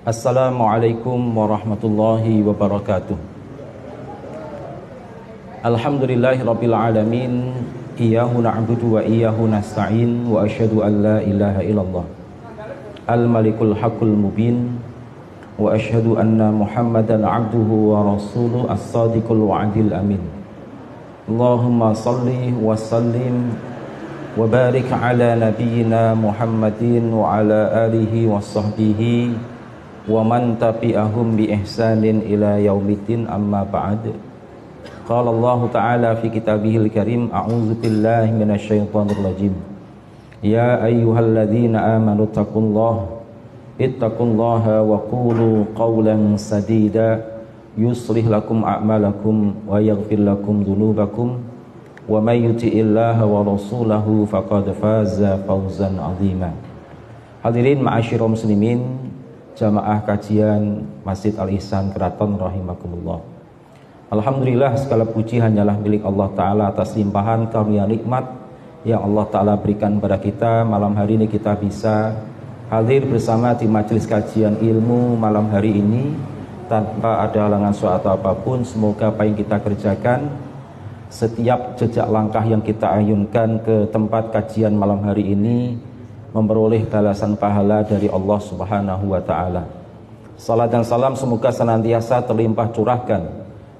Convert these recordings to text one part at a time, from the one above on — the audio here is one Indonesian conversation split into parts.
Assalamualaikum warahmatullahi wabarakatuh. Alhamdulillahirabbil alamin, iyyahu na'budu wa iyyahu nasta'in, wa asyhadu an la ilaha illallah al-malikul haqqul mubin, wa asyhadu anna Muhammadan 'abduhu wa rasuluhu as-sadiqul wa'dil amin. Allahumma shalli wa sallim wa barik ala nabiyyina Muhammadin wa ala alihi wa sahbihi wa man tabi'ahum bi ihsanin ila yaumiddin, amma ba'd. Qala Allah Ta'ala fi kitabihil karim, a'udzu billahi minasyaitonir rajim. Ya ayyuhalladzina amanu ittaqullaha wa qulu qawlan sadida yuslih lakum a'malakum wa yaghfir lakum dzunubakum wa may yuti'illaha wa rasulahu faqad faza fawzan 'azima. Hadirin ma'asyiral muslimin, jamaah kajian Masjid Al-Ihsan Keraton rahimakumullah. Alhamdulillah, segala puji hanyalah milik Allah Ta'ala atas limpahan karunia nikmat yang Allah Ta'ala berikan kepada kita. Malam hari ini kita bisa hadir bersama di majelis kajian ilmu malam hari ini tanpa ada halangan suatu apapun. Semoga apa yang kita kerjakan, setiap jejak langkah yang kita ayunkan ke tempat kajian malam hari ini memperoleh balasan pahala dari Allah Subhanahu wa Ta'ala. Salat dan salam semoga senantiasa terlimpah curahkan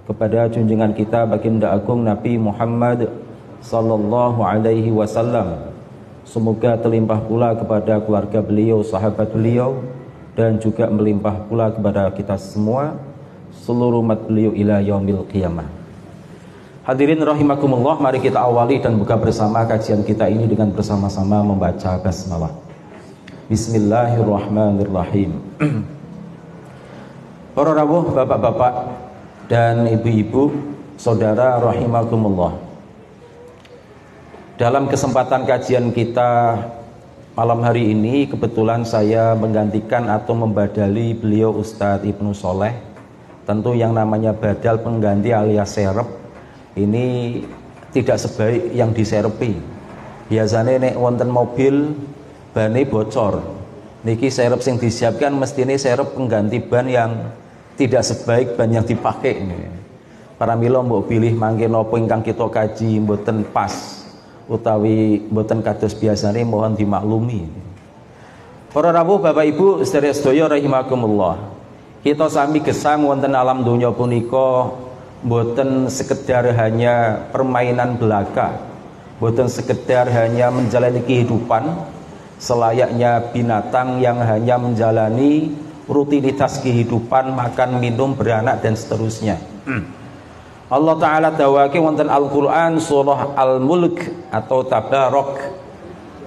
kepada junjungan kita baginda agung Nabi Muhammad sallallahu alaihi wasallam. Semoga terlimpah pula kepada keluarga beliau, sahabat beliau, dan juga melimpah pula kepada kita semua, seluruh umat beliau ila yaumil qiyamah. Hadirin rahimakumullah, mari kita awali dan buka bersama kajian kita ini dengan bersama-sama membaca basmalah. Bismillahirrahmanirrahim. Para rawuh, bapak-bapak dan ibu-ibu, saudara rahimakumullah. Dalam kesempatan kajian kita malam hari ini, kebetulan saya menggantikan atau membadali beliau Ustadz Ibnu Soleh. Tentu yang namanya badal pengganti alias serep ini tidak sebaik yang diserepi. Biasanya nek wonten mobil bane bocor, niki serep sing disiapkan mestine serep pengganti ban yang tidak sebaik ban yang dipakai ini. Para mila mbok pilih mangke napa ingkang kita kaji mboten pas utawi mboten kados biasane, mohon dimaklumi. Para rawuh Bapak Ibu sedherek rahimakumullah. Kita sami gesang wonten alam donya punika mboten sekedar hanya permainan belaka, mboten sekedar hanya menjalani kehidupan selayaknya binatang yang hanya menjalani rutinitas kehidupan, makan, minum, beranak, dan seterusnya. Allah Ta'ala dawake wonten Al-Quran surah Al-Mulk atau Tabarok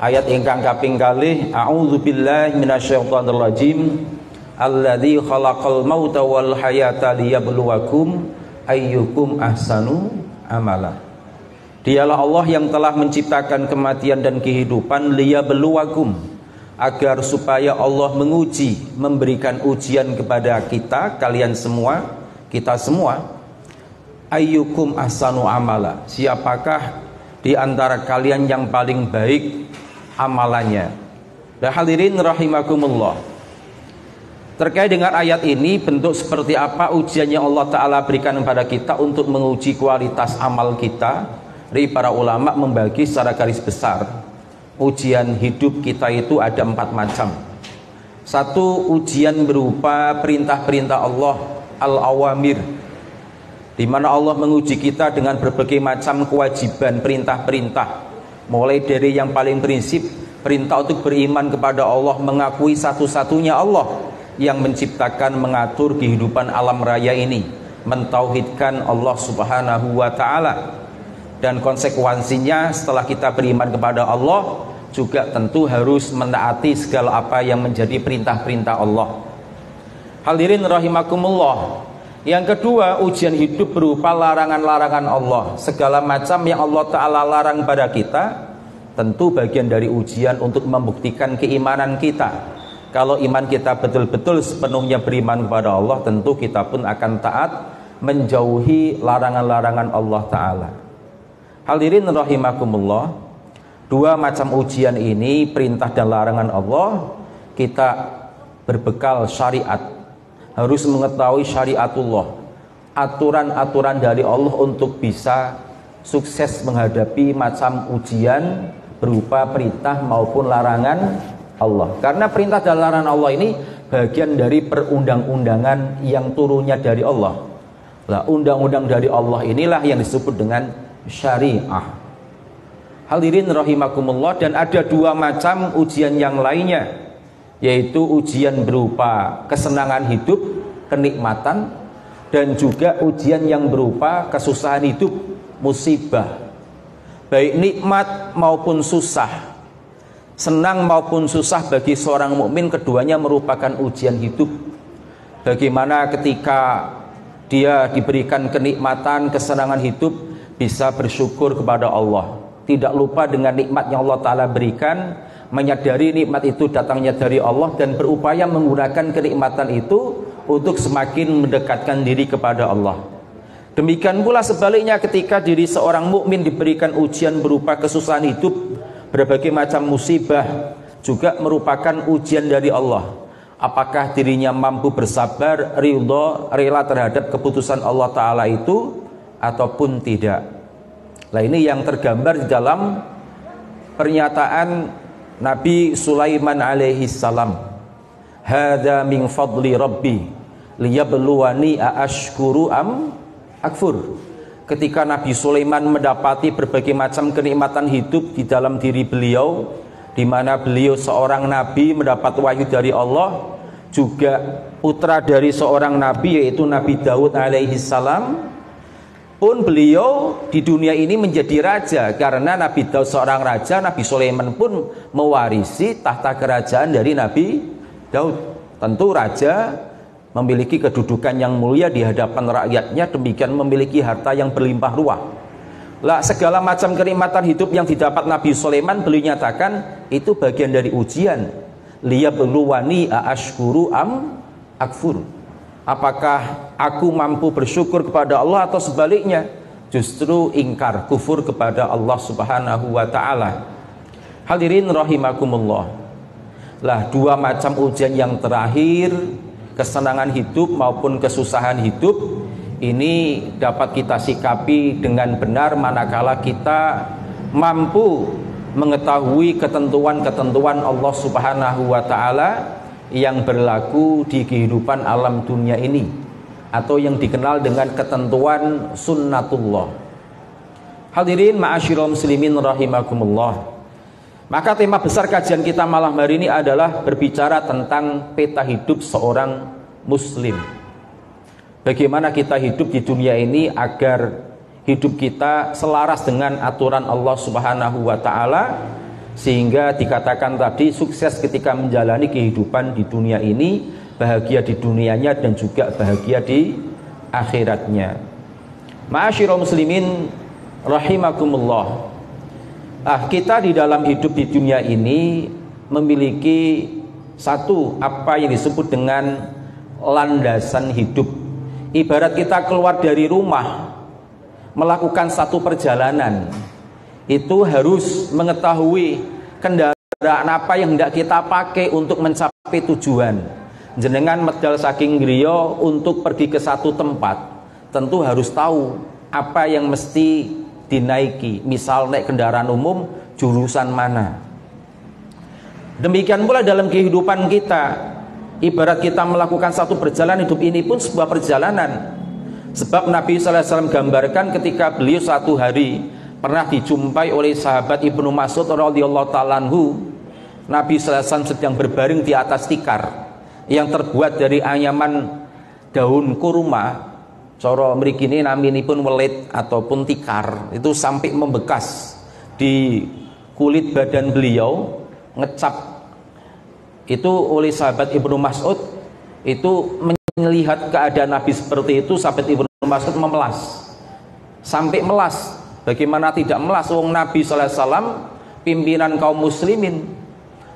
ayat ingkang kaping kalih, a'udzu billahi minasyaitonir rajim, alladzi khalaqal mauta wal hayata liyabluwakum ayyukum ahsanu amala. Dialah Allah yang telah menciptakan kematian dan kehidupan, liyabluwakum, agar supaya Allah menguji, memberikan ujian kepada kita, kalian semua, kita semua. Ayyukum ahsanu amala, siapakah di antara kalian yang paling baik amalannya. Dan hadirin rahimakumullah, terkait dengan ayat ini, bentuk seperti apa ujian yang Allah Ta'ala berikan kepada kita untuk menguji kualitas amal kita. Dari para ulama membagi secara garis besar, ujian hidup kita itu ada 4 macam. Satu, ujian berupa perintah-perintah Allah, al-awamir, di mana Allah menguji kita dengan berbagai macam kewajiban, perintah-perintah. Mulai dari yang paling prinsip, perintah untuk beriman kepada Allah, mengakui satu-satunya Allah yang menciptakan, mengatur kehidupan alam raya ini, mentauhidkan Allah Subhanahu wa Ta'ala. Dan konsekuensinya setelah kita beriman kepada Allah, juga tentu harus menaati segala apa yang menjadi perintah-perintah Allah. Hadirin rahimakumullah. Yang kedua, ujian hidup berupa larangan-larangan Allah. Segala macam yang Allah Ta'ala larang pada kita, tentu bagian dari ujian untuk membuktikan keimanan kita. Kalau iman kita betul-betul sepenuhnya beriman kepada Allah, tentu kita pun akan taat menjauhi larangan-larangan Allah Ta'ala. Hadirin rahimakumullah, dua macam ujian ini, perintah dan larangan Allah, kita berbekal syariat, harus mengetahui syariatullah, aturan-aturan dari Allah untuk bisa sukses menghadapi macam ujian berupa perintah maupun larangan Allah. Karena perintah dan larangan Allah ini bagian dari perundang-undangan yang turunnya dari Allah. Nah, undang-undang dari Allah inilah yang disebut dengan syariah. Hadirin rahimakumullah, dan ada dua macam ujian yang lainnya, yaitu ujian berupa kesenangan hidup, kenikmatan, dan juga ujian yang berupa kesusahan hidup, musibah. Baik nikmat maupun susah, senang maupun susah bagi seorang mukmin, keduanya merupakan ujian hidup. Bagaimana ketika dia diberikan kenikmatan, kesenangan hidup, bisa bersyukur kepada Allah, tidak lupa dengan nikmat yang Allah Ta'ala berikan, menyadari nikmat itu datangnya dari Allah, dan berupaya menggunakan kenikmatan itu untuk semakin mendekatkan diri kepada Allah. Demikian pula sebaliknya, ketika diri seorang mukmin diberikan ujian berupa kesusahan hidup, berbagai macam musibah, juga merupakan ujian dari Allah. Apakah dirinya mampu bersabar, ridho, rela terhadap keputusan Allah Ta'ala itu ataupun tidak. Nah, ini yang tergambar di dalam pernyataan Nabi Sulaiman alaihi salam, hadza min fadli rabbi liyabluwani aashkuru am akfur. Ketika Nabi Sulaiman mendapati berbagai macam kenikmatan hidup di dalam diri beliau, di mana beliau seorang nabi mendapat wahyu dari Allah, juga putra dari seorang nabi yaitu Nabi Daud alaihi salam, pun beliau di dunia ini menjadi raja. Karena Nabi Daud seorang raja, Nabi Sulaiman pun mewarisi tahta kerajaan dari Nabi Daud. Tentu raja memiliki kedudukan yang mulia di hadapan rakyatnya, demikian memiliki harta yang berlimpah ruah. Lah, segala macam kenikmatan hidup yang didapat Nabi Sulaiman, beliau nyatakan itu bagian dari ujian. Liyabluwani aashkuru am akfur. Apakah aku mampu bersyukur kepada Allah atau sebaliknya justru ingkar, kufur kepada Allah Subhanahu wa Ta'ala. Hadirin rahimakumullah. Lah, dua macam ujian yang terakhir, kesenangan hidup maupun kesusahan hidup, ini dapat kita sikapi dengan benar manakala kita mampu mengetahui ketentuan-ketentuan Allah Subhanahu wa Ta'ala yang berlaku di kehidupan alam dunia ini, atau yang dikenal dengan ketentuan sunnatullah. Hadirin ma'asyiral muslimin rahimakumullah. Maka tema besar kajian kita malam hari ini adalah berbicara tentang peta hidup seorang muslim. Bagaimana kita hidup di dunia ini agar hidup kita selaras dengan aturan Allah Subhanahu wa Ta'ala, sehingga dikatakan tadi sukses ketika menjalani kehidupan di dunia ini, bahagia di dunianya dan juga bahagia di akhiratnya. Ma'asyiral muslimin rahimakumullah. Kita di dalam hidup di dunia ini memiliki satu apa yang disebut dengan landasan hidup. Ibarat kita keluar dari rumah melakukan satu perjalanan, itu harus mengetahui kendaraan apa yang hendak kita pakai untuk mencapai tujuan. Jenengan medal saking griya untuk pergi ke satu tempat, tentu harus tahu apa yang mesti dinaiki. Misal naik kendaraan umum, jurusan mana. Demikian pula dalam kehidupan kita, ibarat kita melakukan satu perjalanan hidup ini pun sebuah perjalanan. Sebab Nabi sallallahu alaihi wasallam gambarkan ketika beliau satu hari pernah dijumpai oleh sahabat Ibnu Mas'ud radhiyallahu ta'ala anhu. Nabi sallallahu alaihi wasallam sedang berbaring di atas tikar yang terbuat dari anyaman daun kurma. Cara mriki naminipun welit ataupun tikar, itu sampai membekas di kulit badan beliau, ngecap. Itu oleh sahabat Ibnu Mas'ud, itu melihat keadaan Nabi seperti itu, sahabat Ibnu Mas'ud memelas. Sampai melas. Bagaimana tidak melas, wong Nabi sallallahu alaihi wasallam pimpinan kaum muslimin,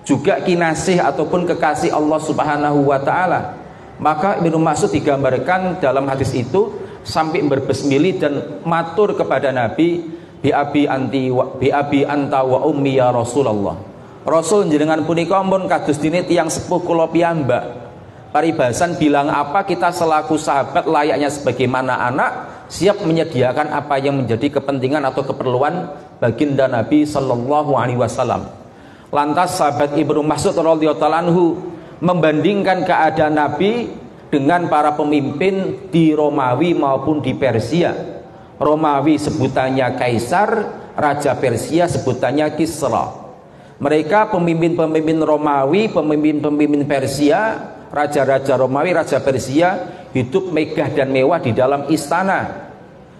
juga kinasih ataupun kekasih Allah Subhanahu wa Ta'ala. Maka Ibnu Mas'ud digambarkan dalam hadis itu sampai berbesmili dan matur kepada Nabi, bi abi anta wa ummi ya Rasulullah. Rasul jenengan punika ampun kados dene tiyang sepuh kula piyambak. Paribasan bilang apa, kita selaku sahabat layaknya sebagaimana anak, siap menyediakan apa yang menjadi kepentingan atau keperluan baginda Nabi Sallallahu Alaihi Wasallam. Lantas sahabat Ibnu Mas'ud radhiyallahu anhu membandingkan keadaan Nabi dengan para pemimpin di Romawi maupun di Persia. Romawi sebutannya Kaisar, Raja Persia sebutannya Kisra. Mereka pemimpin-pemimpin Romawi, pemimpin-pemimpin Persia, raja-raja Romawi, raja Persia hidup megah dan mewah di dalam istana.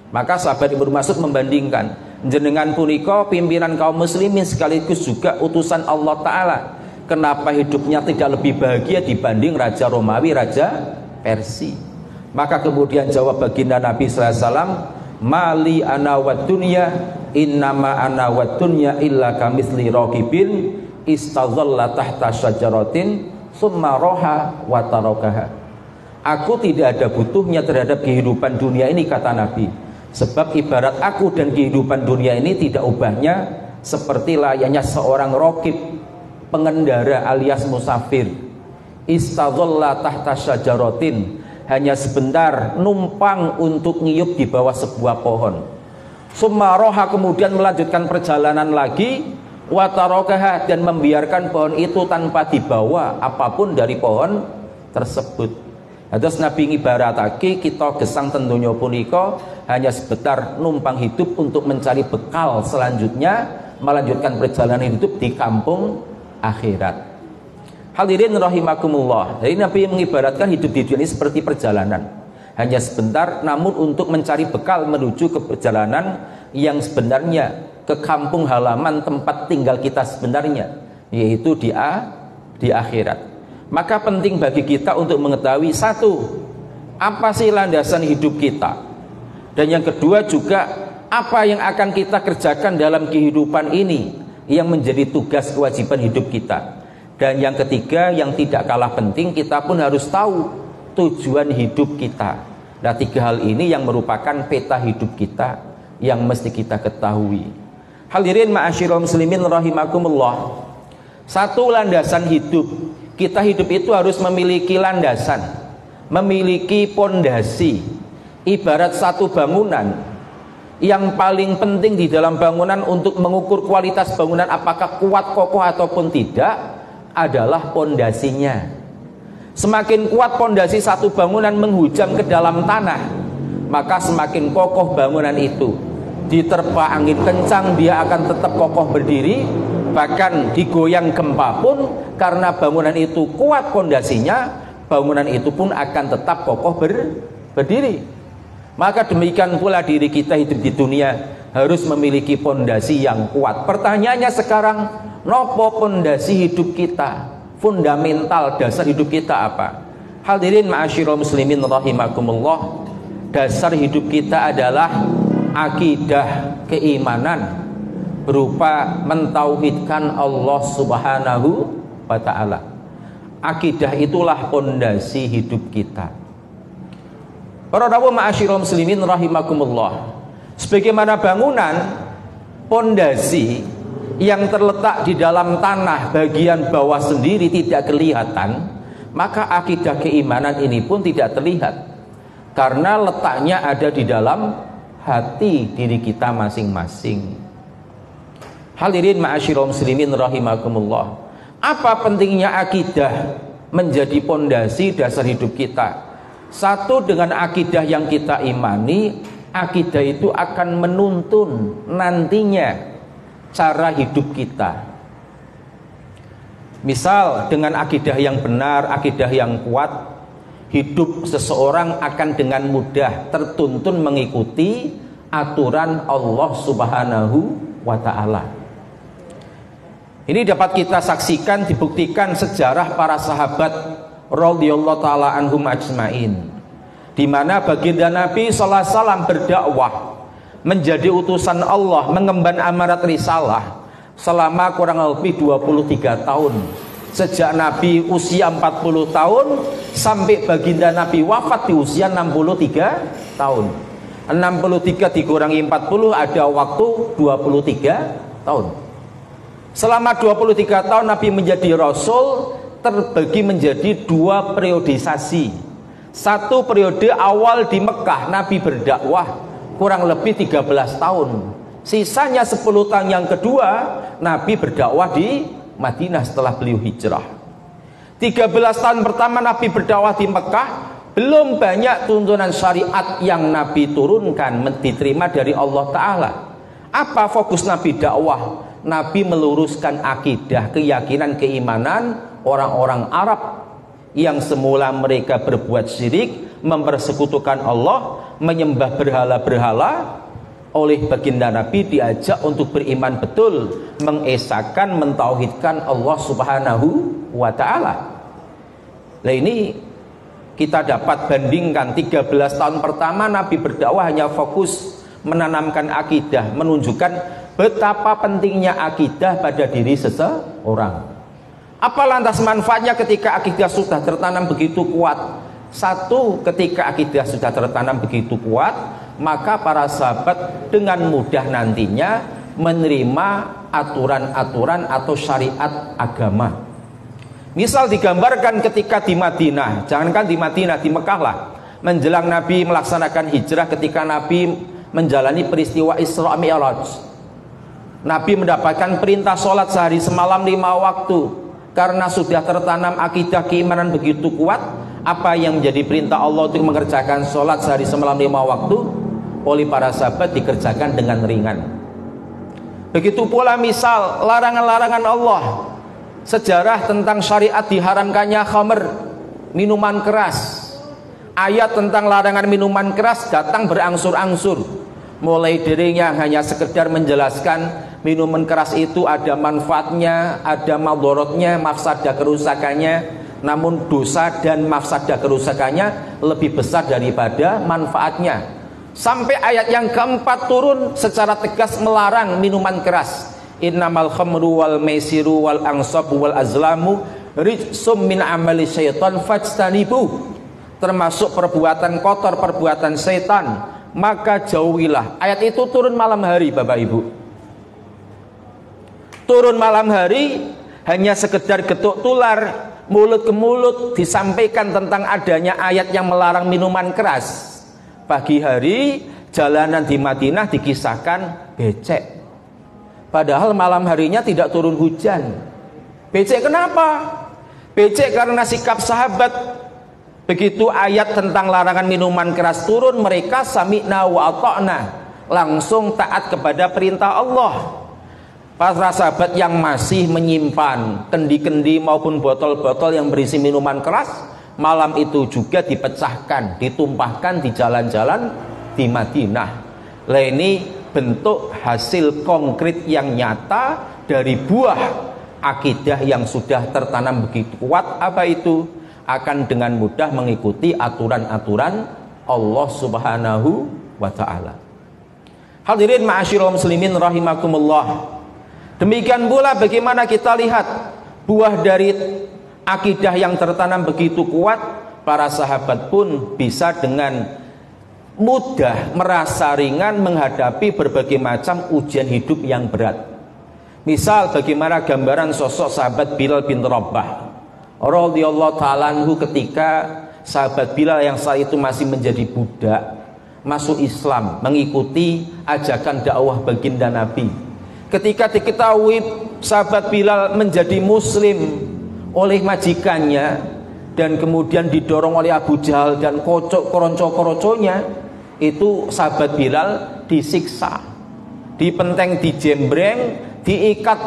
Maka sahabat Ibnu Mas'ud membandingkan, jenengan punika pimpinan kaum muslimin sekaligus juga utusan Allah Ta'ala, kenapa hidupnya tidak lebih bahagia dibanding raja Romawi, raja Persia? Maka kemudian jawab baginda Nabi SAW, mali ana wad dunya innama ana wad dunya illa kamitsli raqibin istadhalla tahta syajaratin summa roha wa tarakaha. Aku tidak ada butuhnya terhadap kehidupan dunia ini, kata Nabi, sebab ibarat aku dan kehidupan dunia ini tidak ubahnya seperti layaknya seorang raqib, pengendara alias musafir. Istadhalla tahta syajaratin, hanya sebentar numpang untuk ngiyup di bawah sebuah pohon. Summa roha, kemudian melanjutkan perjalanan lagi, watarakaha, dan membiarkan pohon itu tanpa dibawa apapun dari pohon tersebut. Terus Nabi ngibaratake kita gesang tentunya punika hanya sebentar numpang hidup untuk mencari bekal selanjutnya, melanjutkan perjalanan hidup di kampung akhirat. Hadirin rahimakumullah. Jadi Nabi mengibaratkan hidup di dunia ini seperti perjalanan, hanya sebentar namun untuk mencari bekal menuju ke perjalanan yang sebenarnya, ke kampung halaman tempat tinggal kita sebenarnya, yaitu di akhirat. Maka penting bagi kita untuk mengetahui, satu, apa sih landasan hidup kita, dan yang kedua juga apa yang akan kita kerjakan dalam kehidupan ini yang menjadi tugas kewajiban hidup kita. Dan yang ketiga yang tidak kalah penting, kita pun harus tahu tujuan hidup kita. Nah, tiga hal ini yang merupakan peta hidup kita yang mesti kita ketahui. Hadirin ma'asyiral muslimin rahimakumullah. Satu, landasan hidup. Kita hidup itu harus memiliki landasan, memiliki pondasi. Ibarat satu bangunan, yang paling penting di dalam bangunan untuk mengukur kualitas bangunan apakah kuat, kokoh ataupun tidak adalah pondasinya. Semakin kuat pondasi satu bangunan menghujam ke dalam tanah, maka semakin kokoh bangunan itu. Diterpa angin kencang dia akan tetap kokoh berdiri, bahkan digoyang gempa pun karena bangunan itu kuat pondasinya, bangunan itu pun akan tetap kokoh berdiri. Maka demikian pula diri kita hidup di dunia harus memiliki pondasi yang kuat. Pertanyaannya sekarang, nopo pondasi hidup kita? Fundamental dasar hidup kita apa? Hadirin ma'asyiral muslimin rahimakumullah. Dasar hidup kita adalah akidah keimanan berupa mentauhidkan Allah Subhanahu wa ta'ala. Akidah itulah pondasi hidup kita. Para rawuh ma'asyiral muslimin rahimakumullah. Sebagaimana bangunan, pondasi yang terletak di dalam tanah bagian bawah sendiri tidak kelihatan, maka akidah keimanan ini pun tidak terlihat karena letaknya ada di dalam hati diri kita masing-masing. Hadirin ma'asyiral muslimin rahimakumullah. Apa pentingnya akidah menjadi pondasi dasar hidup kita? Satu, dengan akidah yang kita imani, akidah itu akan menuntun nantinya cara hidup kita. Misal dengan akidah yang benar, akidah yang kuat, hidup seseorang akan dengan mudah tertuntun mengikuti aturan Allah Subhanahu wa ta'ala. Ini dapat kita saksikan, dibuktikan sejarah para sahabat radhiyallahu ta'ala anhum ajmain, di mana baginda Nabi sallallahu alaihi wasallam berdakwah menjadi utusan Allah, mengemban amanat risalah selama kurang lebih 23 tahun. Sejak Nabi usia 40 tahun sampai baginda Nabi wafat di usia 63 tahun. 63 dikurangi 40 ada waktu 23 tahun. Selama 23 tahun Nabi menjadi Rasul, terbagi menjadi dua periodisasi. Satu periode awal di Mekah Nabi berdakwah kurang lebih 13 tahun. Sisanya 10 tahun yang kedua Nabi berdakwah di Madinah setelah beliau hijrah. 13 tahun pertama Nabi berdakwah di Mekah, belum banyak tuntunan syariat yang Nabi turunkan diterima dari Allah Ta'ala. Apa fokus Nabi dakwah? Nabi meluruskan akidah, keyakinan, keimanan orang-orang Arab yang semula mereka berbuat syirik, mempersekutukan Allah, menyembah berhala-berhala. Oleh baginda Nabi diajak untuk beriman betul, mengesahkan, mentauhidkan Allah Subhanahu wa Ta'ala. Nah, ini kita dapat bandingkan 13 tahun pertama Nabi berdakwah hanya fokus menanamkan akidah, menunjukkan betapa pentingnya akidah pada diri seseorang. Apa lantas manfaatnya ketika akidah sudah tertanam begitu kuat? Satu, ketika akidah sudah tertanam begitu kuat, maka para sahabat dengan mudah nantinya menerima aturan-aturan atau syariat agama. Misal digambarkan ketika di Madinah, jangankan di Madinah, di Mekah lah, menjelang Nabi melaksanakan hijrah, ketika Nabi menjalani peristiwa Isra Mi'raj, Nabi mendapatkan perintah sholat sehari semalam 5 waktu. Karena sudah tertanam akidah keimanan begitu kuat, apa yang menjadi perintah Allah untuk mengerjakan sholat sehari semalam 5 waktu oleh para sahabat dikerjakan dengan ringan. Begitu pula misal larangan-larangan Allah, sejarah tentang syariat diharamkannya khamr, minuman keras. Ayat tentang larangan minuman keras datang berangsur-angsur. Mulai dirinya hanya sekedar menjelaskan minuman keras itu ada manfaatnya, ada madorotnya, mafsadah kerusakannya. Namun dosa dan mafsadah kerusakannya lebih besar daripada manfaatnya. Sampai ayat yang keempat turun secara tegas melarang minuman keras. Innamal khamru wal maisiru wal ansabu wal azlamu rijsum min amali syaitan fajtanibu. Termasuk perbuatan kotor, perbuatan setan, maka jauhilah. Ayat itu turun malam hari, Bapak Ibu. Turun malam hari, hanya sekedar getuk tular, mulut ke mulut disampaikan tentang adanya ayat yang melarang minuman keras. Pagi hari jalanan di Madinah dikisahkan becek, padahal malam harinya tidak turun hujan. Becek kenapa? Becek karena sikap sahabat. Begitu ayat tentang larangan minuman keras turun, mereka sami'na wa ata'na, langsung taat kepada perintah Allah. Para sahabat yang masih menyimpan kendi-kendi maupun botol-botol yang berisi minuman keras, malam itu juga dipecahkan, ditumpahkan di jalan-jalan di Madinah. Nah, ini bentuk hasil konkret yang nyata dari buah akidah yang sudah tertanam begitu kuat. Apa itu? Akan dengan mudah mengikuti aturan-aturan Allah Subhanahu wa Ta'ala. Hadirin ma'asyiral muslimin rahimakumullah. Demikian pula bagaimana kita lihat buah dari akidah yang tertanam begitu kuat, para sahabat pun bisa dengan mudah merasa ringan menghadapi berbagai macam ujian hidup yang berat. Misal bagaimana gambaran sosok sahabat Bilal bin Rabah radhiyallahu ta'ala anhu, ketika sahabat Bilal yang saat itu masih menjadi budak masuk Islam, mengikuti ajakan dakwah baginda Nabi. Ketika diketahui sahabat Bilal menjadi muslim oleh majikannya dan kemudian didorong oleh Abu Jahal dan koronco-koronconya, itu sahabat Bilal disiksa, dipenteng, dijembreng, diikat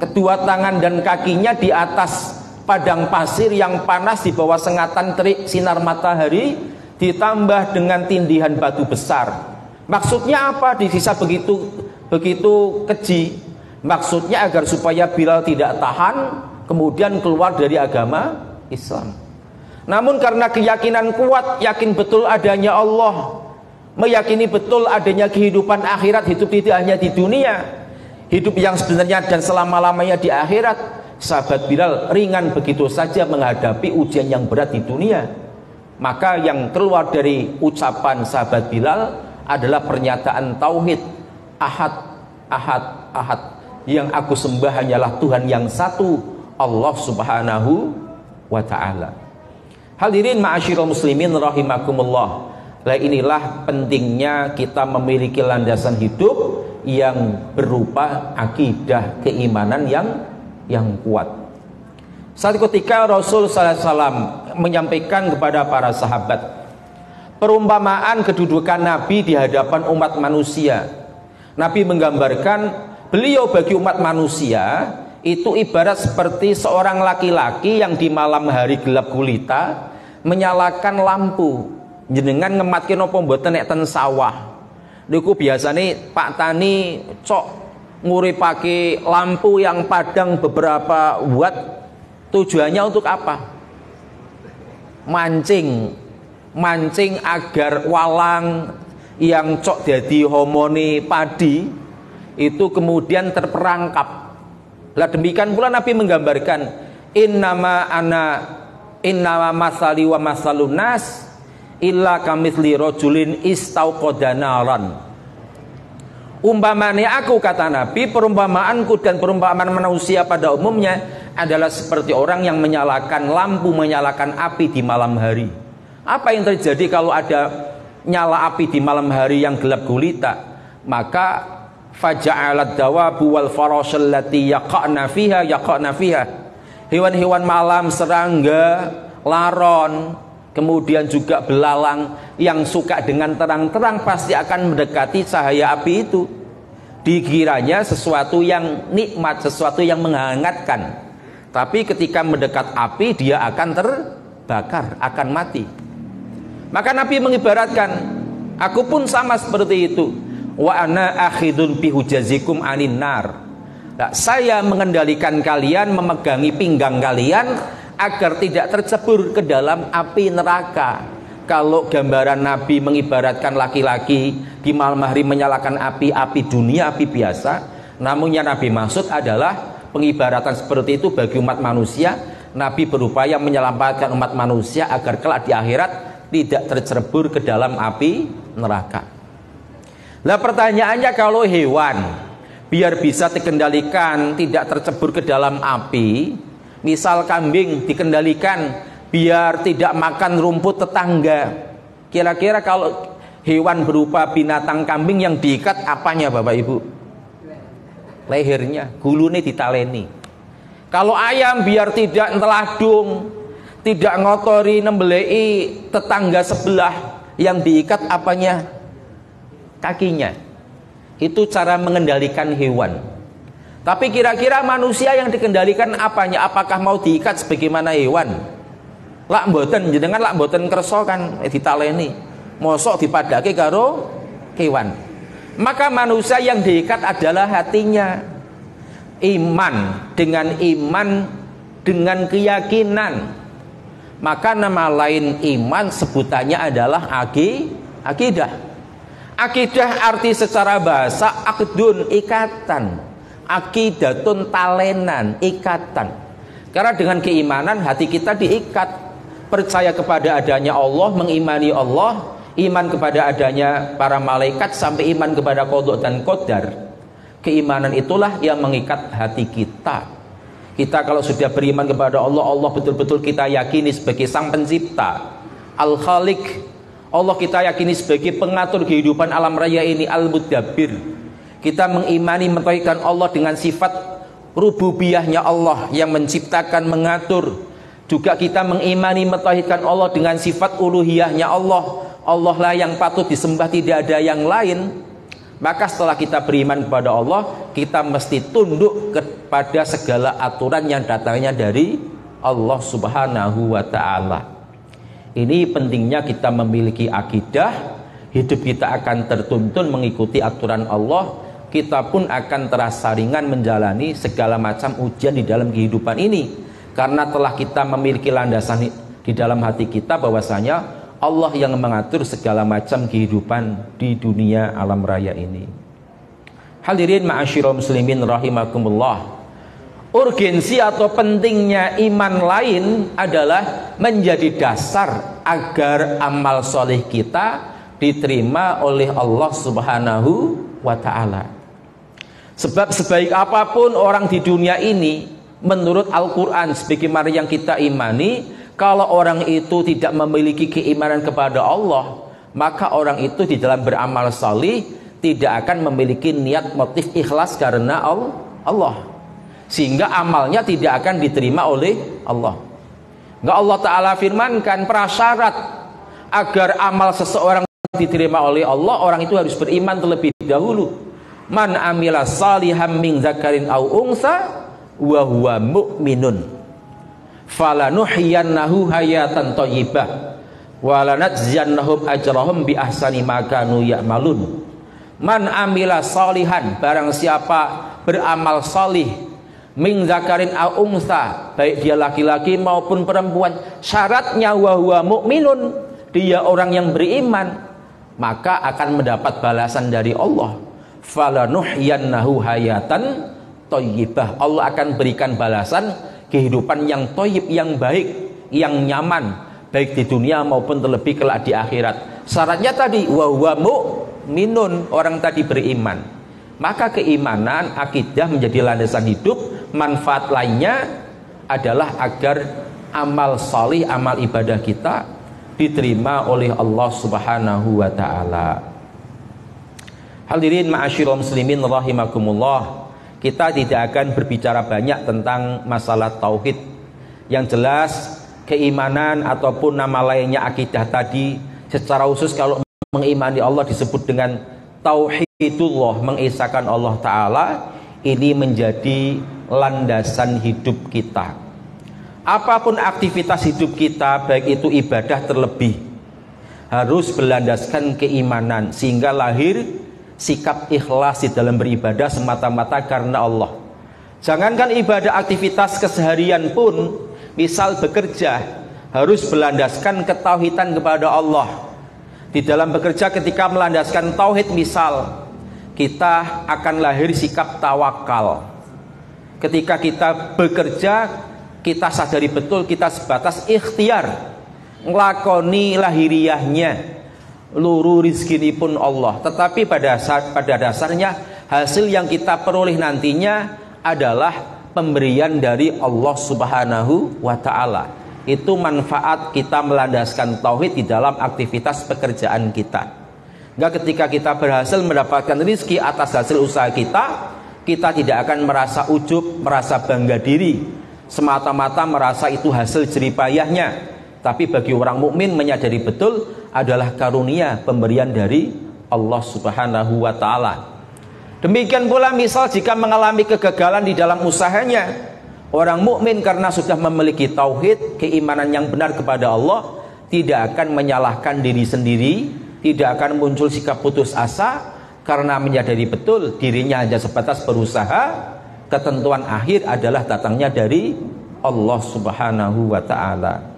kedua tangan dan kakinya di atas padang pasir yang panas di bawah sengatan terik sinar matahari, ditambah dengan tindihan batu besar. Maksudnya apa disiksa begitu keji? Maksudnya agar supaya Bilal tidak tahan kemudian keluar dari agama Islam. Namun karena keyakinan kuat, yakin betul adanya Allah, meyakini betul adanya kehidupan akhirat, hidup tidak hanya di dunia, hidup yang sebenarnya dan selama-lamanya di akhirat, sahabat Bilal ringan begitu saja menghadapi ujian yang berat di dunia. Maka yang keluar dari ucapan sahabat Bilal adalah pernyataan tauhid, ahad, ahad, ahad. Yang aku sembah hanyalah Tuhan yang satu, Allah Subhanahu wa ta'ala. Hadirin ma'asyiral muslimin rahimakumullah. Nah, inilah pentingnya kita memiliki landasan hidup yang berupa akidah keimanan yang kuat. Saat ketika Rasul sallallahu alaihi wasallam menyampaikan kepada para sahabat perumpamaan kedudukan Nabi di hadapan umat manusia, Nabi menggambarkan beliau bagi umat manusia itu ibarat seperti seorang laki-laki yang di malam hari gelap gulita menyalakan lampu. Jenengan ngematke napa mboten nek ten sawah niku biasane Pak Tani cok nguripake lampu yang padang beberapa watt, tujuannya untuk apa? Mancing agar walang yang cok jadi homoni padi itu kemudian terperangkap. Lah demikian pula Nabi menggambarkan innama masali wa masalun nas illa kamitsli rajulin istauqada naran. Umpamane aku, kata Nabi, perumpamaanku dan perumpamaan manusia pada umumnya adalah seperti orang yang menyalakan lampu, menyalakan api di malam hari. Apa yang terjadi kalau ada nyala api di malam hari yang gelap gulita? Maka faja'alat dawabu wal farashal lati yaqa'na fiha. Hewan-hewan malam, serangga, laron, kemudian juga belalang yang suka dengan terang-terang pasti akan mendekati cahaya api itu. Dikiranya sesuatu yang nikmat, sesuatu yang menghangatkan. Tapi ketika mendekat api dia akan terbakar, akan mati. Maka Nabi mengibaratkan, aku pun sama seperti itu. Wa ana akhidun bihujazikum anin nar. Nah, saya mengendalikan kalian, memegangi pinggang kalian agar tidak tercebur ke dalam api neraka. Kalau gambaran Nabi mengibaratkan laki-laki di malam hari menyalakan api dunia, api biasa, namun yang Nabi maksud adalah pengibaratan seperti itu bagi umat manusia. Nabi berupaya menyelamatkan umat manusia agar kelak di akhirat tidak tercebur ke dalam api neraka. Nah, pertanyaannya, kalau hewan biar bisa dikendalikan tidak tercebur ke dalam api, misal kambing dikendalikan biar tidak makan rumput tetangga, kira-kira kalau hewan berupa binatang kambing yang diikat apanya Bapak Ibu? Lehernya, gulune ditaleni. Kalau ayam biar tidak teladung, tidak ngotori nembelei tetangga sebelah, yang diikat apanya? Kakinya. Itu cara mengendalikan hewan. Tapi kira-kira manusia yang dikendalikan apanya? Apakah mau diikat sebagaimana hewan? Lak mboten, jenengan lak mboten kersa kan ditaleni. Mosok dipadake karo hewan. Maka manusia yang diikat adalah hatinya. Iman dengan keyakinan. Maka nama lain iman sebutannya adalah akidah. Akidah arti secara bahasa akdun, ikatan. Akidatun, talenan, ikatan. Karena dengan keimanan hati kita diikat. Percaya kepada adanya Allah, mengimani Allah, iman kepada adanya para malaikat, sampai iman kepada qada dan qadar. Keimanan itulah yang mengikat hati kita. Kita kalau sudah beriman kepada Allah, Allah betul-betul kita yakini sebagai sang pencipta, Al-Khaliq. Allah kita yakini sebagai pengatur kehidupan alam raya ini, Al-Mudabbir. Kita mengimani, mentauhidkan Allah dengan sifat rububiyahnya Allah yang menciptakan, mengatur. Juga kita mengimani, mentauhidkan Allah dengan sifat uluhiyahnya Allah. Allah lah yang patut disembah, tidak ada yang lain. Maka setelah kita beriman kepada Allah, kita mesti tunduk kepada segala aturan yang datangnya dari Allah Subhanahu wa ta'ala. Ini pentingnya kita memiliki akidah. Hidup kita akan tertuntun mengikuti aturan Allah. Kita pun akan terasa ringan menjalani segala macam ujian di dalam kehidupan ini, karena telah kita memiliki landasan di dalam hati kita bahwasanya Allah yang mengatur segala macam kehidupan di dunia alam raya ini. Hadirin ma'asyiral muslimin rahimakumullah. Urgensi atau pentingnya iman lain adalah menjadi dasar agar amal soleh kita diterima oleh Allah Subhanahu wa ta'ala. Sebab sebaik apapun orang di dunia ini, menurut Al-Quran sebagaimana yang kita imani, kalau orang itu tidak memiliki keimanan kepada Allah, maka orang itu di dalam beramal salih tidak akan memiliki niat motif ikhlas karena Allah, sehingga amalnya tidak akan diterima oleh Allah. Enggak, Allah Ta'ala firmankan prasyarat agar amal seseorang diterima oleh Allah, orang itu harus beriman terlebih dahulu. Man amila salihan min zakarin au unsa wa huwa mu'minun falanuhyiyannahu hayatan thayyibah wa lanajziyannahum ajrahum bi ahsani ma kanu ya'malun. Man amila salihan, barang siapa beramal salih, min zakarin au unsa, baik dia laki-laki maupun perempuan, syaratnya wa huwa mu'minun, dia orang yang beriman, maka akan mendapat balasan dari Allah. Falanuhyiyannahu hayatan thayyibah, Allah akan berikan balasan kehidupan yang thayyib, yang baik, yang nyaman, baik di dunia maupun terlebih kelak di akhirat. Syaratnya tadi wa huwa mu'minun, orang tadi beriman. Maka keimanan, akidah menjadi landasan hidup. Manfaat lainnya adalah agar amal salih, amal ibadah kita diterima oleh Allah Subhanahu wa ta'ala. Hadirin ma'asyiral muslimin rahimakumullah, kita tidak akan berbicara banyak tentang masalah tauhid. Yang jelas keimanan ataupun nama lainnya akidah tadi, secara khusus kalau mengimani Allah disebut dengan tauhidullah, mengesahkan Allah Ta'ala, ini menjadi landasan hidup kita. Apapun aktivitas hidup kita, baik itu ibadah terlebih, harus berlandaskan keimanan, sehingga lahir sikap ikhlas di dalam beribadah semata-mata karena Allah. Jangankan ibadah, aktivitas keseharian pun, misal bekerja, harus berlandaskan ketauhidan kepada Allah. Di dalam bekerja ketika melandaskan tauhid, misal kita akan lahir sikap tawakal. Ketika kita bekerja, kita sadari betul kita sebatas ikhtiar, ngelakoni lahiriahnya, luru rizkini pun Allah. Tetapi pada dasarnya hasil yang kita peroleh nantinya adalah pemberian dari Allah Subhanahu wa ta'ala. Itu manfaat kita melandaskan tauhid di dalam aktivitas pekerjaan kita. Enggak, ketika kita berhasil mendapatkan rizki atas hasil usaha kita, kita tidak akan merasa ujub, merasa bangga diri, semata-mata merasa itu hasil jeripayahnya. Tapi bagi orang mukmin menyadari betul adalah karunia pemberian dari Allah Subhanahu wa ta'ala. Demikian pula misal jika mengalami kegagalan di dalam usahanya, orang mukmin karena sudah memiliki tauhid, keimanan yang benar kepada Allah, tidak akan menyalahkan diri sendiri, tidak akan muncul sikap putus asa, karena menyadari betul dirinya hanya sebatas berusaha, ketentuan akhir adalah datangnya dari Allah Subhanahu wa ta'ala.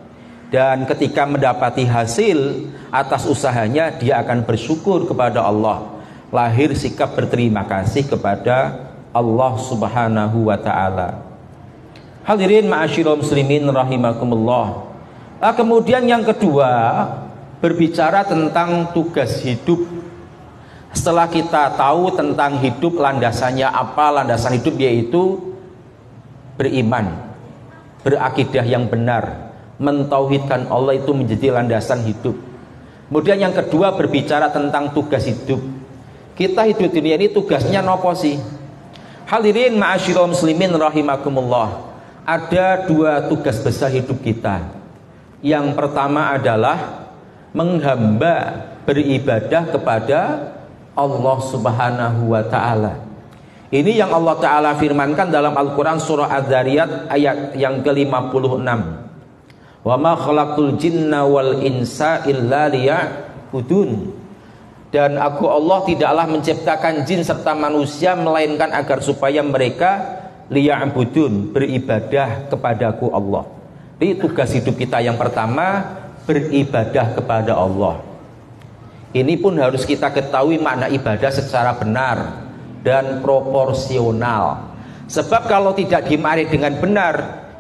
Dan ketika mendapati hasil atas usahanya, dia akan bersyukur kepada Allah, lahir sikap berterima kasih kepada Allah Subhanahu wa ta'ala. Hadirin ma'asyiral muslimin rahimakumullah. Kemudian yang kedua, berbicara tentang tugas hidup. Setelah kita tahu tentang hidup, landasannya apa? Landasan hidup yaitu beriman, berakidah yang benar, mentauhidkan Allah, itu menjadi landasan hidup. Kemudian yang kedua, berbicara tentang tugas hidup. Kita hidup dunia ini tugasnya nopo sih? Hadirin ma'asyiral muslimin rahimakumullah. Ada dua tugas besar hidup kita. Yang pertama adalah menghamba, beribadah kepada Allah Subhanahu wa ta'ala. Ini yang Allah Ta'ala firmankan dalam Al-Quran surah Az-Zariyat ayat yang ke-56. Wa ma khalaqtul jinna wal insa illa liya'budun. Dan aku Allah tidaklah menciptakan jin serta manusia melainkan agar supaya mereka liya'budun, beribadah kepadaku Allah. Ini tugas hidup kita yang pertama, beribadah kepada Allah. Ini pun harus kita ketahui makna ibadah secara benar dan proporsional. Sebab kalau tidak dimaknai dengan benar,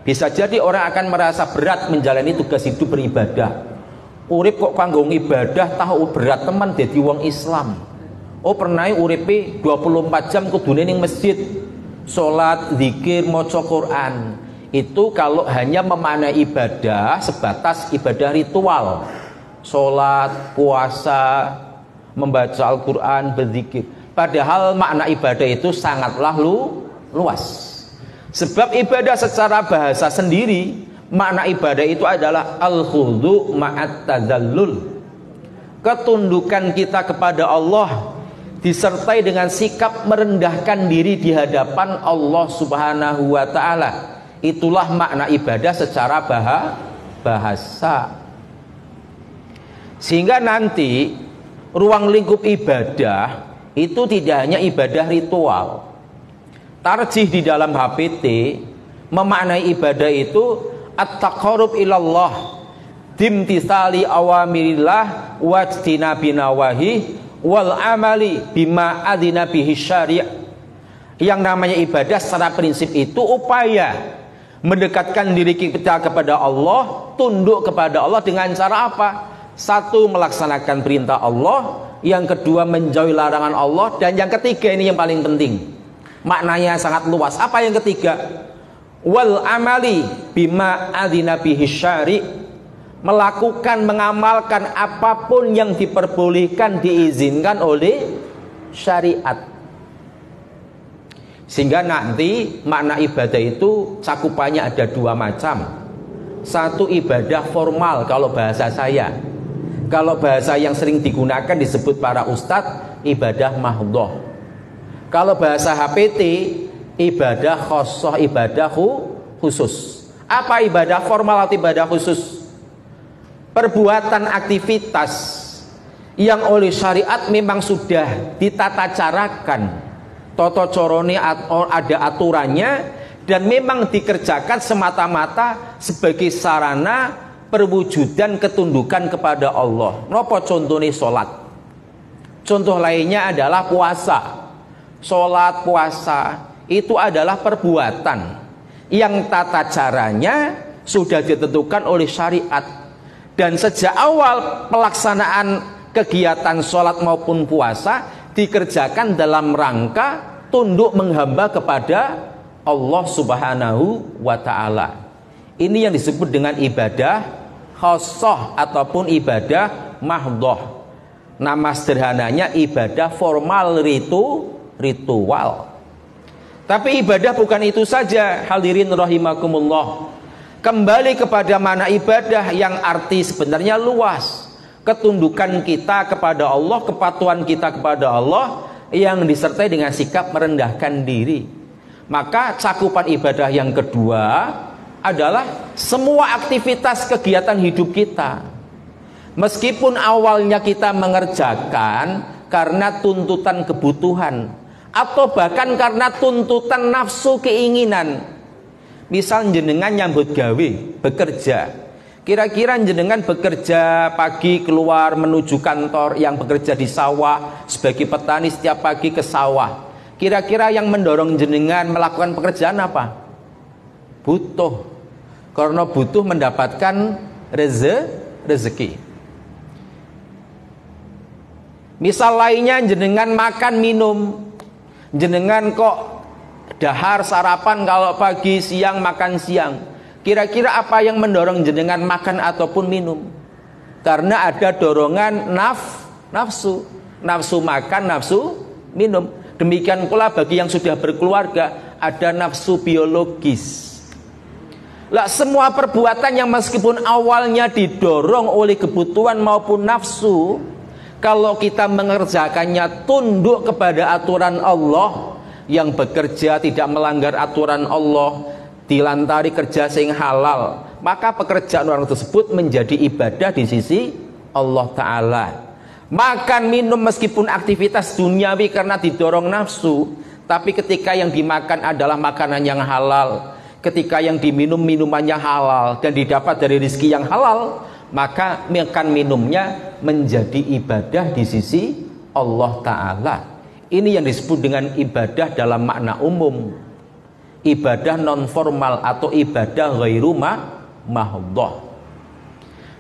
bisa jadi orang akan merasa berat menjalani tugas hidup beribadah. Urip kok kanggo ibadah, tahu berat teman dadi wong Islam. Oh pernah uripe 24 jam kudune ning masjid. sholat, zikir, maca Quran. Itu kalau hanya memaknai ibadah sebatas ibadah ritual, sholat, puasa, membaca Al-Quran, berzikir. Padahal makna ibadah itu sangatlah luas. Sebab ibadah secara bahasa sendiri, makna ibadah itu adalah al-khudu' ma'at tazallul, ketundukan kita kepada Allah disertai dengan sikap merendahkan diri di hadapan Allah Subhanahu wa ta'ala. Itulah makna ibadah secara bahasa. Sehingga nanti ruang lingkup ibadah itu tidak hanya ibadah ritual. Tarjih di dalam HPT memaknai ibadah itu at-taqarrub ilallah dimtisali awamirillah wajtinabi nawahi wal amali bima adzina bihi syari'. Yang namanya ibadah secara prinsip itu upaya mendekatkan diri kita kepada Allah, tunduk kepada Allah dengan cara apa? Satu, melaksanakan perintah Allah, yang kedua menjauhi larangan Allah, dan yang ketiga ini yang paling penting, maknanya sangat luas. Apa yang ketiga? Wal amali bima adzina bihi syari', melakukan, mengamalkan apapun yang diperbolehkan, diizinkan oleh syariat. Sehingga nanti makna ibadah itu cakupannya ada dua macam. Satu, ibadah formal kalau bahasa saya. Kalau bahasa yang sering digunakan disebut para ustadz, ibadah mahdhah. Kalau bahasa HPT, ibadah khosoh, ibadah khusus. Apa ibadah formal atau ibadah khusus? Perbuatan aktivitas yang oleh syariat memang sudah ditata carakan, toto corone ada aturannya, dan memang dikerjakan semata-mata sebagai sarana perwujudan ketundukan kepada Allah. Nopo contohnya sholat. Contoh lainnya adalah puasa. Sholat, puasa itu adalah perbuatan yang tata caranya sudah ditentukan oleh syariat. Dan sejak awal pelaksanaan kegiatan sholat maupun puasa dikerjakan dalam rangka tunduk menghamba kepada Allah Subhanahu wa ta'ala. Ini yang disebut dengan ibadah khosoh ataupun ibadah mahdhah. Nama sederhananya ibadah formal, ritual. Tapi ibadah bukan itu saja, hadirin rahimakumullah. Kembali kepada mana ibadah yang arti sebenarnya luas. Ketundukan kita kepada Allah, kepatuhan kita kepada Allah yang disertai dengan sikap merendahkan diri. Maka cakupan ibadah yang kedua adalah semua aktivitas kegiatan hidup kita. Meskipun awalnya kita mengerjakan karena tuntutan kebutuhan atau bahkan karena tuntutan nafsu keinginan. Misal jenengan nyambut gawe, bekerja. Kira-kira jenengan bekerja pagi keluar menuju kantor, yang bekerja di sawah sebagai petani setiap pagi ke sawah. Kira-kira yang mendorong jenengan melakukan pekerjaan apa? Butuh. Karena butuh mendapatkan rezeki. Misal lainnya jenengan makan minum. Jenengan kok dahar sarapan kalau pagi, siang makan siang. Kira-kira apa yang mendorong jenengan makan ataupun minum? Karena ada dorongan nafsu. Nafsu makan, nafsu minum. Demikian pula bagi yang sudah berkeluarga, ada nafsu biologis. Lah, semua perbuatan yang meskipun awalnya didorong oleh kebutuhan maupun nafsu, kalau kita mengerjakannya tunduk kepada aturan Allah, yang bekerja tidak melanggar aturan Allah, dilantari kerja sing halal, maka pekerjaan orang tersebut menjadi ibadah di sisi Allah Ta'ala. Makan minum meskipun aktivitas duniawi karena didorong nafsu, tapi ketika yang dimakan adalah makanan yang halal, ketika yang diminum minumannya halal dan didapat dari rezeki yang halal, maka makan minumnya menjadi ibadah di sisi Allah Ta'ala. Ini yang disebut dengan ibadah dalam makna umum, ibadah non formal atau ibadah ghairu mahdhah.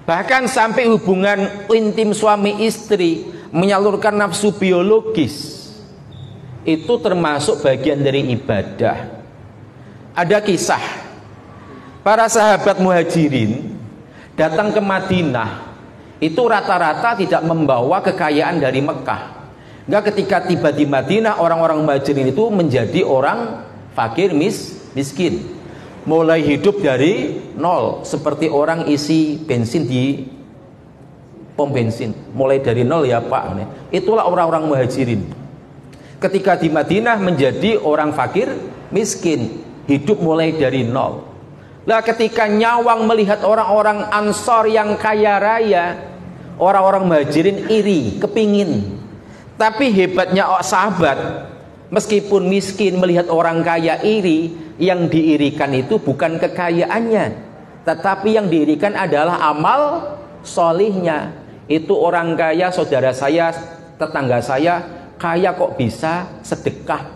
Bahkan sampai hubungan intim suami istri menyalurkan nafsu biologis. itu termasuk bagian dari ibadah. Ada kisah para sahabat muhajirin datang ke Madinah, itu rata-rata tidak membawa kekayaan dari Mekah. Enggak, ketika tiba di Madinah, orang-orang muhajirin itu menjadi orang fakir miskin, mulai hidup dari nol, seperti orang isi bensin di pom bensin, mulai dari nol ya Pak. Itulah orang-orang muhajirin. Ketika di Madinah menjadi orang fakir miskin, hidup mulai dari nol. Lah ketika nyawang melihat orang-orang Ansor yang kaya raya, orang-orang muhajirin iri, kepingin. Tapi hebatnya sahabat, meskipun miskin melihat orang kaya iri, yang diirikan itu bukan kekayaannya, tetapi yang diirikan adalah amal solihnya. Itu orang kaya, saudara saya, tetangga saya, kaya kok bisa sedekah,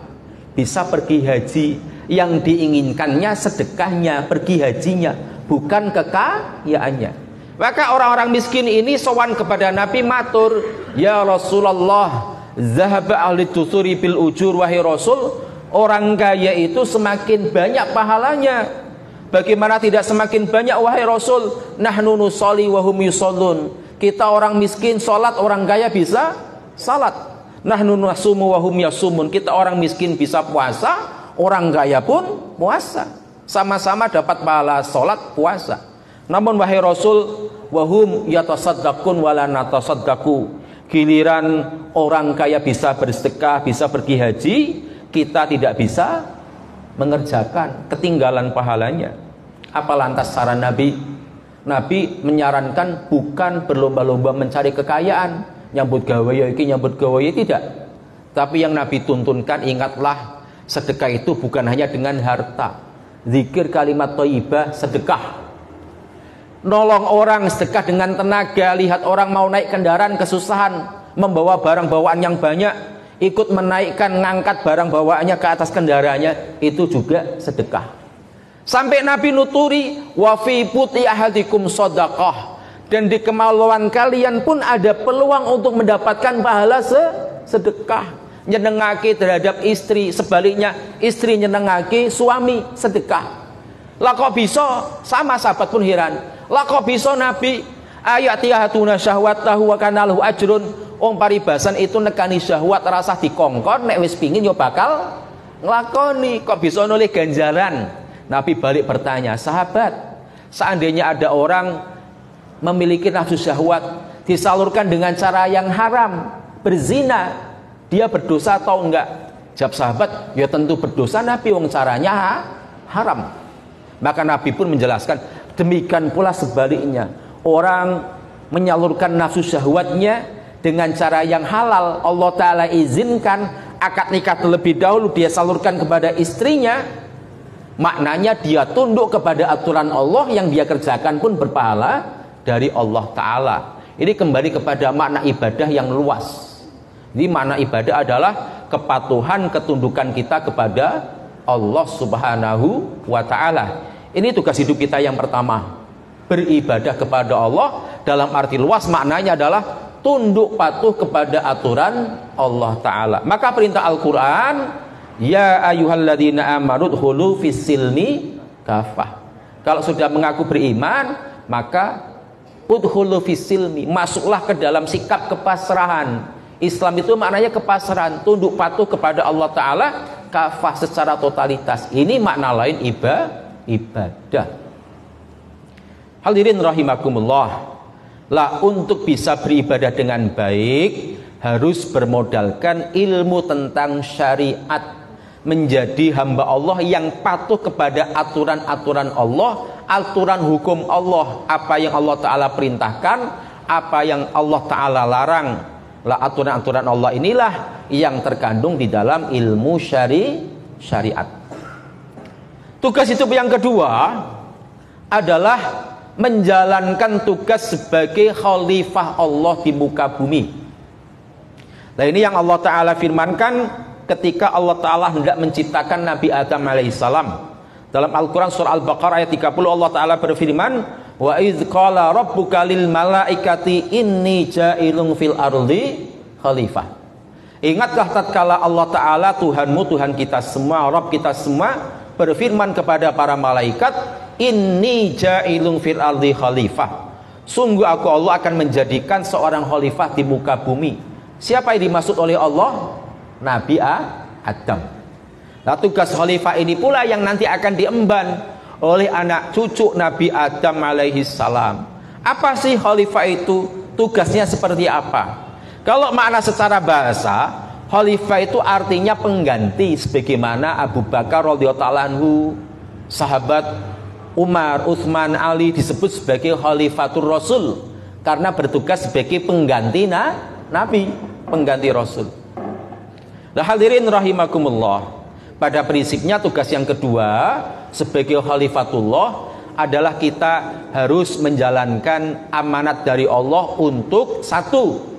bisa pergi haji. Yang diinginkannya sedekahnya, pergi hajinya, bukan kekayaannya. Maka orang-orang miskin ini sowan kepada Nabi, matur, ya Rasulullah, zahaba ahli tusuri bil ujur, wahai Rasul, orang kaya itu semakin banyak pahalanya. Bagaimana tidak semakin banyak, wahai Rasul? Nahnu nusolli wa hum yusallun. Kita orang miskin salat, orang kaya bisa salat. Nahnu nasumu wa hum yasumun. Kita orang miskin bisa puasa, orang kaya pun puasa. Sama-sama dapat pahala salat puasa. Namun wahai Rasul, wahum yatasaddaqun wala natasaddaqu. Giliran orang kaya bisa bersedekah, bisa pergi haji, kita tidak bisa mengerjakan, ketinggalan pahalanya. Apa lantas saran Nabi? Nabi menyarankan bukan berlomba-lomba mencari kekayaan, nyambut gawe iki, nyambut gawe tidak. Tapi yang Nabi tuntunkan, ingatlah, sedekah itu bukan hanya dengan harta. Zikir kalimat thayyibah, sedekah. Nolong orang, sedekah dengan tenaga. Lihat orang mau naik kendaraan kesusahan, membawa barang bawaan yang banyak, ikut menaikkan, ngangkat barang bawaannya ke atas kendaraannya, itu juga sedekah. Sampai Nabi nuturi, wa fi puti ahadikum shadaqah, dan di kemaluan kalian pun ada peluang untuk mendapatkan pahala sedekah. Nyenengake terhadap istri, sebaliknya istri nyenengake suami, sedekah. Lah kok bisa? Sama sahabat pun heran. Lah kok bisa Nabi? Ayatihatuna syahwatahu wa kana lahu ajrun. Wong paribasan itu nekani syahwat, rasa dikongkon, nek wis pingin yo bakal nglakoni. Kok bisa nolih ganjaran? Nabi balik bertanya, sahabat, seandainya ada orang memiliki nafsu syahwat, disalurkan dengan cara yang haram, berzina, dia berdosa atau enggak? Jawab sahabat, ya tentu berdosa Nabi, wong caranya haram. Maka Nabi pun menjelaskan, demikian pula sebaliknya, orang menyalurkan nafsu syahwatnya dengan cara yang halal, Allah Ta'ala izinkan, akad nikah terlebih dahulu dia salurkan kepada istrinya, maknanya dia tunduk kepada aturan Allah, yang dia kerjakan pun berpahala dari Allah Ta'ala. Ini kembali kepada makna ibadah yang luas. Jadi makna ibadah adalah kepatuhan, ketundukan kita kepada Allah Subhanahu wa Ta'ala. Ini tugas hidup kita yang pertama, beribadah kepada Allah. Dalam arti luas maknanya adalah tunduk patuh kepada aturan Allah Ta'ala. Maka perintah Al-Quran, ya ayyuhalladzina amanu dkhulu fis-silmi kafah. Kalau sudah mengaku beriman, maka udkhulu fis-silmi, masuklah ke dalam sikap kepasrahan. Islam itu maknanya kepasrahan, tunduk patuh kepada Allah Ta'ala, kafah secara totalitas. Ini makna lain ibadah. Hadirin rahimakumullah. Lah, untuk bisa beribadah dengan baik harus bermodalkan ilmu tentang syariat, menjadi hamba Allah yang patuh kepada aturan-aturan Allah, aturan hukum Allah, apa yang Allah Ta'ala perintahkan, apa yang Allah Ta'ala larang. Lah, aturan-aturan Allah inilah yang terkandung di dalam ilmu syariat. Tugas hidup yang kedua adalah menjalankan tugas sebagai khalifah Allah di muka bumi. Nah, ini yang Allah Ta'ala firmankan ketika Allah Ta'ala hendak menciptakan Nabi Adam alaihissalam. Dalam Al-Quran surah Al-Baqarah ayat 30, Allah Ta'ala berfirman, wa idz qala rabbuka lil malaikati inni ja'ilun fil ardi khalifah. Ingatlah tatkala Allah Ta'ala Tuhanmu, Tuhan kita semua, Rabb kita semua berfirman kepada para malaikat, inni ja'ilun fil ardi khalifah. Sungguh aku Allah akan menjadikan seorang khalifah di muka bumi. Siapa yang dimaksud oleh Allah? Nabi Adam. Nah, tugas khalifah ini pula yang nanti akan diemban oleh anak cucu Nabi Adam alaihi salam. Apa sih khalifah itu? Tugasnya seperti apa? Kalau makna secara bahasa, khalifah itu artinya pengganti, sebagaimana Abu Bakar radhiyallahu anhu, sahabat Umar, Utsman, Ali disebut sebagai khalifatur Rasul karena bertugas sebagai pengganti Nabi, pengganti Rasul. Nah, hadirin rahimakumullah, pada prinsipnya tugas yang kedua sebagai khalifatullah adalah kita harus menjalankan amanat dari Allah untuk satu,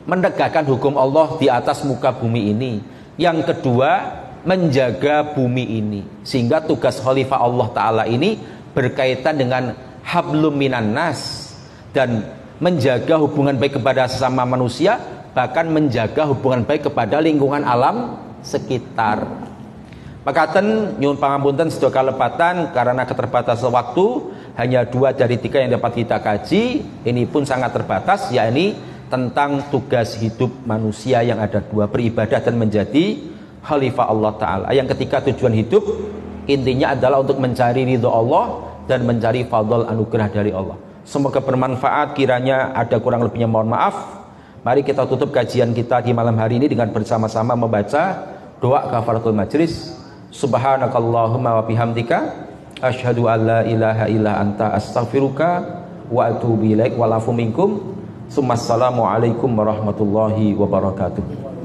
menegakkan hukum Allah di atas muka bumi ini. Yang kedua, menjaga bumi ini. Sehingga tugas khalifah Allah Ta'ala ini berkaitan dengan hablum minan nas, dan menjaga hubungan baik kepada sesama manusia, bahkan menjaga hubungan baik kepada lingkungan alam sekitar. Makaten nyuwun pangapunten sedaya kalepatan karena keterbatasan waktu, hanya 2 dari 3 yang dapat kita kaji. Ini pun sangat terbatas, yakni tentang tugas hidup manusia yang ada 2, beribadah dan menjadi khalifah Allah Ta'ala. Yang ketika tujuan hidup intinya adalah untuk mencari ridho Allah dan mencari fadl anugerah dari Allah. Semoga bermanfaat. Kiranya ada kurang lebihnya mohon maaf. Mari kita tutup kajian kita di malam hari ini dengan bersama-sama membaca doa kafaratul majlis. Subhanakallahumma wa bihamdika asyhadu an la ilaha illa anta astaghfiruka wa atubu ilaik wa lafu minkum. Assalamualaikum warahmatullahi wabarakatuh.